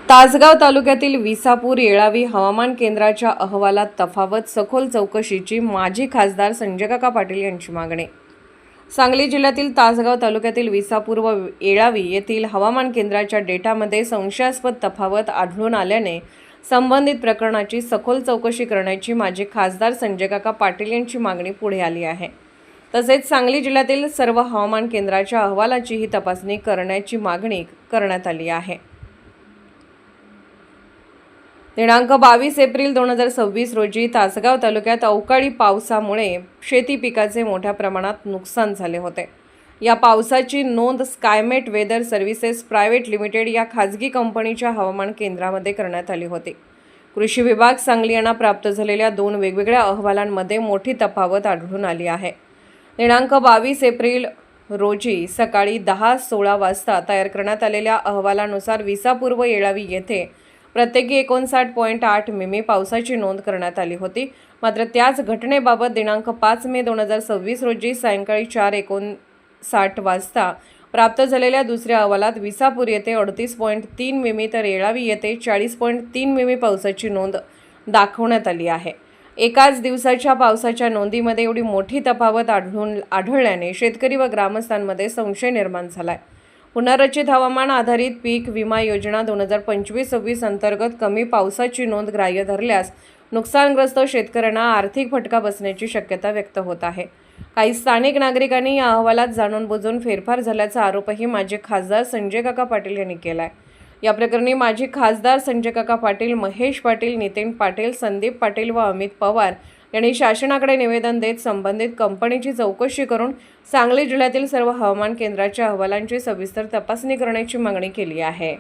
तासगाव तालुक्यातील विसापूर येळावी हवामान केंद्राच्या अहवालात तफावत, सखोल चौकशीची माजी खासदार संजयकाका पाटील यांची मागणी। सांगली जिल्ह्यातील तासगाव तालुक्यातील विसापूर व येळावी येथील हवामान केंद्राच्या डेटामध्ये संशयास्पद तफावत आढळून आल्याने संबंधित प्रकरणाची सखोल चौकशी करण्याची माजी खासदार संजयकाका पाटील यांची मागणी पुढे आली आहे। तसेच सांगली जिल्ह्यातील सर्व हवामान केंद्राच्या अहवालाचीही तपासणी करण्याची मागणी करण्यात आली आहे। दिनांक 22 एप्रिल 2026 रोजी तासगाव तालुक्यात अवकाळी पावसामुळे शेती पिकाचे मोठ्या प्रमाणात नुकसान झाले होते। या पावसाची नोंद Skymet weather services private limited या खाजगी कंपनीच्या हवामान केंद्रामध्ये करण्यात आली होती। कृषी विभाग सांगली यांना प्राप्त झालेल्या दोन वेगवेगळ्या अहवालांमध्ये मोठी तफावत आढळून आली आहे। दिनांक 22 एप्रिल रोजी सकाळी 10:16 वाजता तयार करण्यात आलेल्या अहवालानुसार विसापूर व येळावी येथे प्रत्येकी 59.8 मिमी पावसाची नोंद करण्यात आली होती। मात्र त्याच घटनेबाबत दिनांक 5 मे 2026 रोजी सायंकाळी 4:59 वाजता प्राप्त झालेल्या दुसऱ्या अहवालात विसापूर येथे 38.3 मिमी तर येळावी येथे 40.3 मिमी पावसाची नोंद दाखवण्यात आली आहे। एकाच दिवसाच्या पावसाच्या नोंदीमध्ये एवढी मोठी तफावत आढळल्याने शेतकरी व ग्रामस्थांमध्ये संशय निर्माण झाला आहे। पुनर्रचित हवामान आधारित पीक विमा योजना 2025-26 अंतर्गत कमी पावसाची नोंद ग्राह्य धरल्यास नुकसानग्रस्त शेतकऱ्यांना आर्थिक फटका बसण्याची शक्यता व्यक्त होत आहे। काही स्थानिक नागरिकांनी या अहवालात जाणून-बुजून फेरफार झाल्याचा आरोपही माजी खासदार संजयकाका पाटील यांनी केला आहे। या प्रकरणी माजी खासदार संजयकाका पाटील, महेश पाटील, नितीन पाटील, संदीप पाटील व अमित पवार यांनी शासनाकडे निवेदन देत संबंधित कंपनीची चौकशी करून सांगली जिल्ह्यातील सर्व हवामान केंद्राच्या अहवालांची सविस्तर तपासणी करण्याची मागणी केली आहे।